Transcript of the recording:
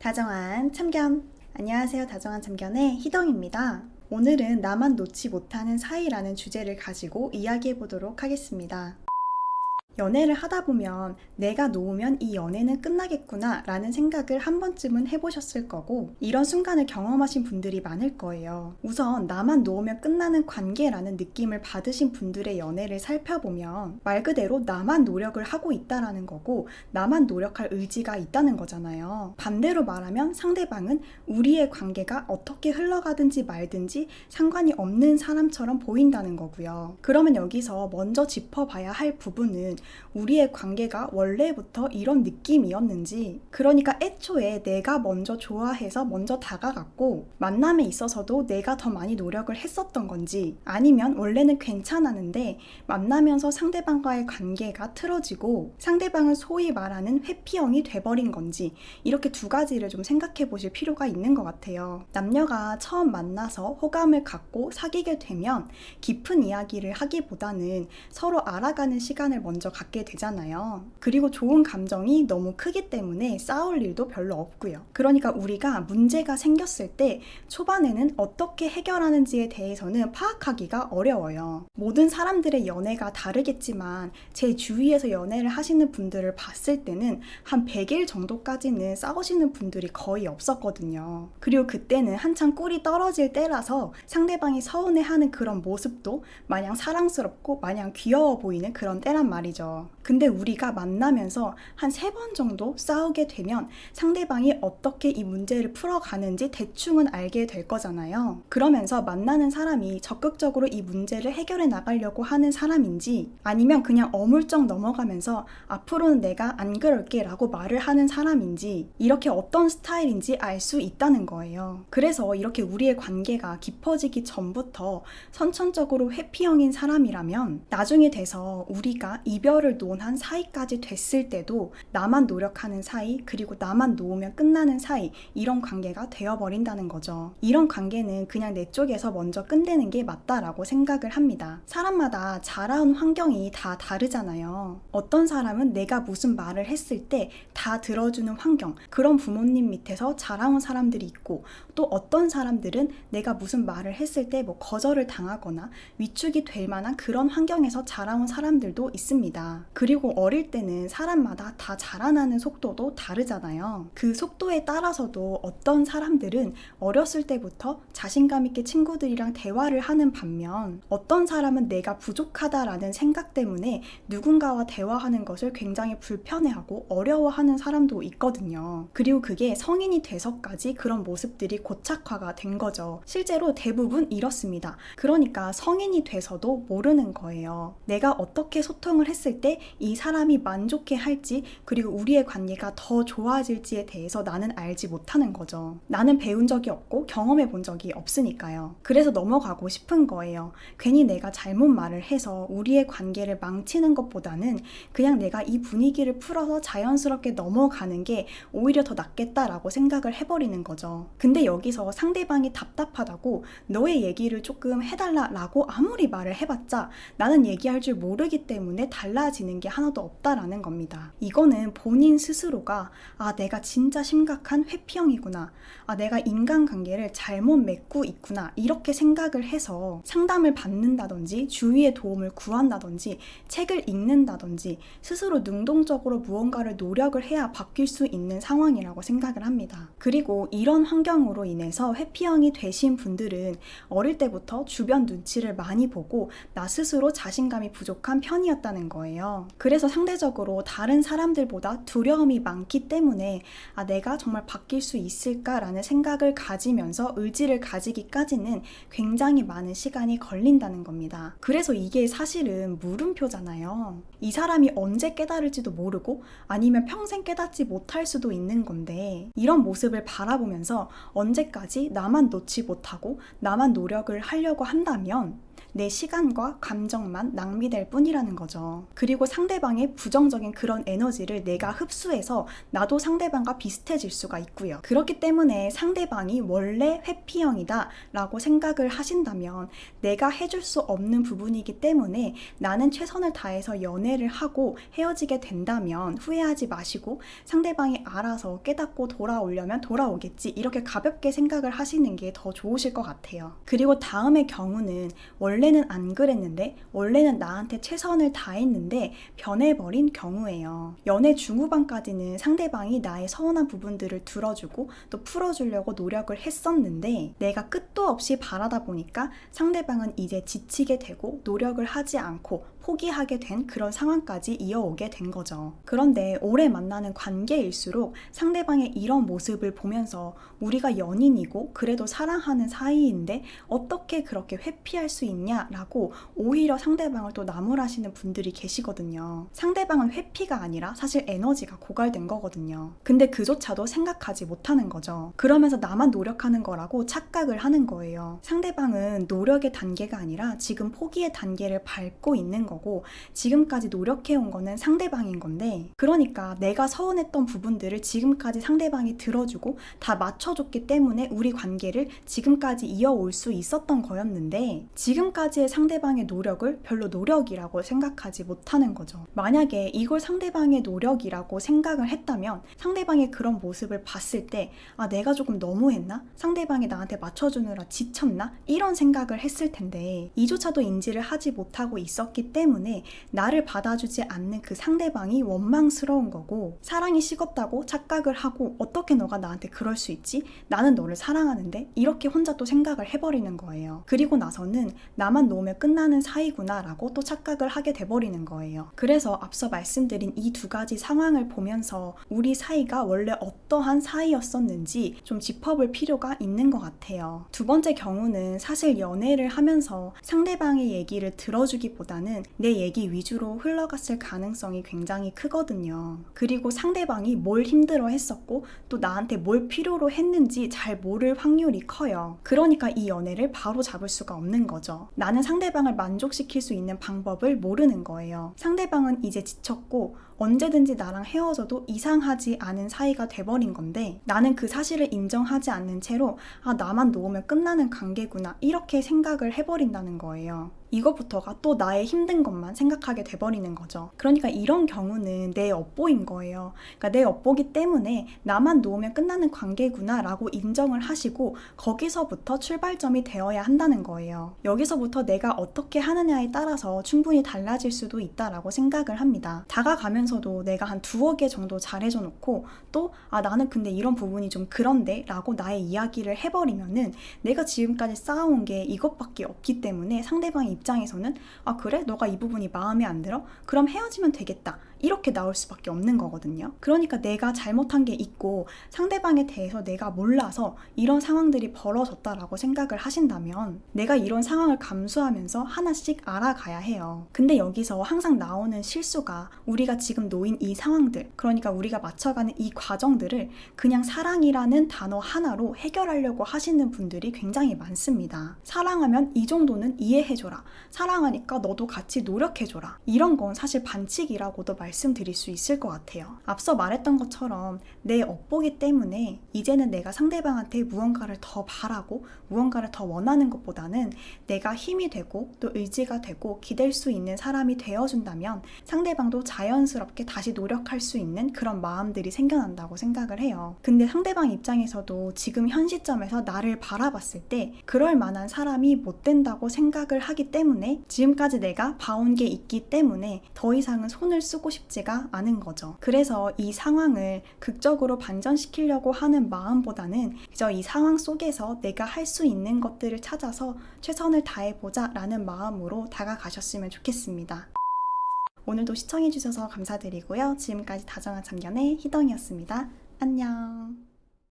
다정한 참견. 안녕하세요. 다정한 참견의 희덩입니다. 오늘은 나만 놓지 못하는 사이라는 주제를 가지고 이야기해 보도록 하겠습니다. 연애를 하다 보면 내가 놓으면 이 연애는 끝나겠구나 라는 생각을 한 번쯤은 해보셨을 거고, 이런 순간을 경험하신 분들이 많을 거예요. 우선 나만 놓으면 끝나는 관계라는 느낌을 받으신 분들의 연애를 살펴보면 말 그대로 나만 노력을 하고 있다라는 거고, 나만 노력할 의지가 있다는 거잖아요. 반대로 말하면 상대방은 우리의 관계가 어떻게 흘러가든지 말든지 상관이 없는 사람처럼 보인다는 거고요. 그러면 여기서 먼저 짚어봐야 할 부분은 우리의 관계가 원래부터 이런 느낌이었는지, 그러니까 애초에 내가 먼저 좋아해서 먼저 다가갔고 만남에 있어서도 내가 더 많이 노력을 했었던 건지, 아니면 원래는 괜찮았는데 만나면서 상대방과의 관계가 틀어지고 상대방은 소위 말하는 회피형이 돼버린 건지, 이렇게 두 가지를 좀 생각해 보실 필요가 있는 것 같아요. 남녀가 처음 만나서 호감을 갖고 사귀게 되면 깊은 이야기를 하기보다는 서로 알아가는 시간을 먼저 갖게 되잖아요. 그리고 좋은 감정이 너무 크기 때문에 싸울 일도 별로 없고요. 그러니까 우리가 문제가 생겼을 때 초반에는 어떻게 해결하는지에 대해서는 파악하기가 어려워요. 모든 사람들의 연애가 다르겠지만 제 주위에서 연애를 하시는 분들을 봤을 때는 한 100일 정도까지는 싸우시는 분들이 거의 없었거든요. 그리고 그때는 한창 꿀이 떨어질 때라서 상대방이 서운해하는 그런 모습도 마냥 사랑스럽고 마냥 귀여워 보이는 그런 때란 말이죠. 근데 우리가 만나면서 한 3번 정도 싸우게 되면 상대방이 어떻게 이 문제를 풀어가는지 대충은 알게 될 거잖아요. 그러면서 만나는 사람이 적극적으로 이 문제를 해결해 나가려고 하는 사람인지, 아니면 그냥 어물쩍 넘어가면서 앞으로는 내가 안 그럴게 라고 말을 하는 사람인지, 이렇게 어떤 스타일인지 알 수 있다는 거예요. 그래서 이렇게 우리의 관계가 깊어지기 전부터 선천적으로 회피형인 사람이라면 나중에 돼서 우리가 이별을 논한 사이까지 됐을 때도 나만 노력하는 사이, 그리고 나만 놓으면 끝나는 사이, 이런 관계가 되어버린다는 거죠. 이런 관계는 그냥 내 쪽에서 먼저 끝내는 게 맞다라고 생각을 합니다. 사람마다 자라온 환경이 다 다르잖아요. 어떤 사람은 내가 무슨 말을 했을 때 다 들어주는 환경, 그런 부모님 밑에서 자라온 사람들이 있고, 또 어떤 사람들은 내가 무슨 말을 했을 때 뭐 거절을 당하거나 위축이 될 만한 그런 환경에서 자라온 사람들도 있습니다. 그리고 어릴 때는 사람마다 다 자라나는 속도도 다르잖아요. 그 속도에 따라서도 어떤 사람들은 어렸을 때부터 자신감 있게 친구들이랑 대화를 하는 반면, 어떤 사람은 내가 부족하다라는 생각 때문에 누군가와 대화하는 것을 굉장히 불편해하고 어려워하는 사람도 있거든요. 그리고 그게 성인이 돼서까지 그런 모습들이 고착화가 된 거죠. 실제로 대부분 이렇습니다. 그러니까 성인이 돼서도 모르는 거예요. 내가 어떻게 소통을 했을 때 이 사람이 만족해 할지, 그리고 우리의 관계가 더 좋아질지에 대해서 나는 알지 못하는 거죠. 나는 배운 적이 없고 경험해 본 적이 없으니까요. 그래서 넘어가고 싶은 거예요. 괜히 내가 잘못 말을 해서 우리의 관계를 망치는 것보다는 그냥 내가 이 분위기를 풀어서 자연스럽게 넘어가는 게 오히려 더 낫겠다라고 생각을 해버리는 거죠. 근데 여기서 상대방이 답답하다고 너의 얘기를 조금 해달라라고 아무리 말을 해봤자 나는 얘기할 줄 모르기 때문에 달라지는 게 하나도 없다라는 겁니다. 이거는 본인 스스로가 내가 진짜 심각한 회피형이구나, 내가 인간관계를 잘못 맺고 있구나, 이렇게 생각을 해서 상담을 받는다든지 주위의 도움을 구한다든지 책을 읽는다든지 스스로 능동적으로 무언가를 노력을 해야 바뀔 수 있는 상황이라고 생각을 합니다. 그리고 이런 환경으로 인해서 회피형이 되신 분들은 어릴 때부터 주변 눈치를 많이 보고 나 스스로 자신감이 부족한 편이었다는 거예요. 그래서 상대적으로 다른 사람들보다 두려움이 많기 때문에 내가 정말 바뀔 수 있을까라는 생각을 가지면서 의지를 가지기까지는 굉장히 많은 시간이 걸린다는 겁니다. 그래서 이게 사실은 물음표잖아요. 이 사람이 언제 깨달을지도 모르고 아니면 평생 깨닫지 못할 수도 있는 건데, 이런 모습을 바라보면서 언제까지 나만 놓지 못하고 나만 노력을 하려고 한다면 내 시간과 감정만 낭비될 뿐이라는 거죠. 그리고 상대방의 부정적인 그런 에너지를 내가 흡수해서 나도 상대방과 비슷해질 수가 있고요. 그렇기 때문에 상대방이 원래 회피형이다 라고 생각을 하신다면 내가 해줄 수 없는 부분이기 때문에 나는 최선을 다해서 연애를 하고 헤어지게 된다면 후회하지 마시고 상대방이 알아서 깨닫고 돌아오려면 돌아오겠지, 이렇게 가볍게 생각을 하시는 게 더 좋으실 것 같아요. 그리고 다음의 경우는 원래는 안 그랬는데, 원래는 나한테 최선을 다했는데 변해버린 경우예요. 연애 중후반까지는 상대방이 나의 서운한 부분들을 들어주고 또 풀어주려고 노력을 했었는데 내가 끝도 없이 바라다 보니까 상대방은 이제 지치게 되고 노력을 하지 않고 포기하게 된 그런 상황까지 이어오게 된 거죠. 그런데 오래 만나는 관계일수록 상대방의 이런 모습을 보면서 우리가 연인이고 그래도 사랑하는 사이인데 어떻게 그렇게 회피할 수 있냐라고 오히려 상대방을 또 나무라시는 분들이 계시거든요. 상대방은 회피가 아니라 사실 에너지가 고갈된 거거든요. 근데 그조차도 생각하지 못하는 거죠. 그러면서 나만 노력하는 거라고 착각을 하는 거예요. 상대방은 노력의 단계가 아니라 지금 포기의 단계를 밟고 있는 거고 지금까지 노력해온 거는 상대방인 건데, 그러니까 내가 서운했던 부분들을 지금까지 상대방이 들어주고 다 맞춰줬기 때문에 우리 관계를 지금까지 이어올 수 있었던 거였는데 지금까지의 상대방의 노력을 별로 노력이라고 생각하지 못하는 거죠. 만약에 이걸 상대방의 노력이라고 생각을 했다면 상대방의 그런 모습을 봤을 때 내가 조금 너무했나? 상대방이 나한테 맞춰주느라 지쳤나? 이런 생각을 했을 텐데 이조차도 인지를 하지 못하고 있었기 때문에 나를 받아주지 않는 그 상대방이 원망스러운 거고, 사랑이 식었다고 착각을 하고 어떻게 너가 나한테 그럴 수 있지? 나는 너를 사랑하는데, 이렇게 혼자 또 생각을 해버리는 거예요. 그리고 나서는 나만 놓으면 끝나는 사이구나 라고 또 착각을 하게 돼버리는 거예요. 그래서 앞서 말씀드린 이 두 가지 상황을 보면서 우리 사이가 원래 어떠한 사이였었는지 좀 짚어볼 필요가 있는 것 같아요. 두 번째 경우는 사실 연애를 하면서 상대방의 얘기를 들어주기보다는 내 얘기 위주로 흘러갔을 가능성이 굉장히 크거든요. 그리고 상대방이 뭘 힘들어 했었고 또 나한테 뭘 필요로 했는지 잘 모를 확률이 커요. 그러니까 이 연애를 바로 잡을 수가 없는 거죠. 나는 상대방을 만족시킬 수 있는 방법을 모르는 거예요. 상대방은 이제 지쳤고 언제든지 나랑 헤어져도 이상하지 않은 사이가 돼버린 건데 나는 그 사실을 인정하지 않는 채로 나만 놓으면 끝나는 관계구나 이렇게 생각을 해버린다는 거예요. 이거부터가 또 나의 힘든 것만 생각하게 돼버리는 거죠. 그러니까 이런 경우는 내 업보인 거예요. 그러니까 내 업보기 때문에 나만 놓으면 끝나는 관계구나 라고 인정을 하시고 거기서부터 출발점이 되어야 한다는 거예요. 여기서부터 내가 어떻게 하느냐에 따라서 충분히 달라질 수도 있다라고 생각을 합니다. 다가가면서도 내가 한 2개 정도 잘해줘 놓고 또 나는 근데 이런 부분이 좀 그런데 라고 나의 이야기를 해버리면은 내가 지금까지 쌓아온 게 이것밖에 없기 때문에 상대방이 입장에서는 그래? 너가 이 부분이 마음에 안 들어? 그럼 헤어지면 되겠다. 이렇게 나올 수밖에 없는 거거든요. 그러니까 내가 잘못한 게 있고 상대방에 대해서 내가 몰라서 이런 상황들이 벌어졌다라고 생각을 하신다면 내가 이런 상황을 감수하면서 하나씩 알아가야 해요. 근데 여기서 항상 나오는 실수가 우리가 지금 놓인 이 상황들, 그러니까 우리가 맞춰가는 이 과정들을 그냥 사랑이라는 단어 하나로 해결하려고 하시는 분들이 굉장히 많습니다. 사랑하면 이 정도는 이해해줘라. 사랑하니까 너도 같이 노력해줘라. 이런 건 사실 반칙이라고도 말씀드릴 수 있을 것 같아요. 앞서 말했던 것처럼 내 업보기 때문에 이제는 내가 상대방한테 무언가를 더 바라고 무언가를 더 원하는 것보다는 내가 힘이 되고 또 의지가 되고 기댈 수 있는 사람이 되어준다면 상대방도 자연스럽게 다시 노력할 수 있는 그런 마음들이 생겨난다고 생각을 해요. 근데 상대방 입장에서도 지금 현 시점에서 나를 바라봤을 때 그럴 만한 사람이 못 된다고 생각을 하기 때문에 지금까지 내가 봐온 게 있기 때문에 더 이상은 손을 쓰고 싶지가 않은 거죠. 그래서 이 상황을 극적으로 반전시키려고 하는 마음보다는 그저 이 상황 속에서 내가 할 수 있는 것들을 찾아서 최선을 다해보자 라는 마음으로 다가가셨으면 좋겠습니다. 오늘도 시청해주셔서 감사드리고요. 지금까지 다정한 참견의 희덩이었습니다. 안녕.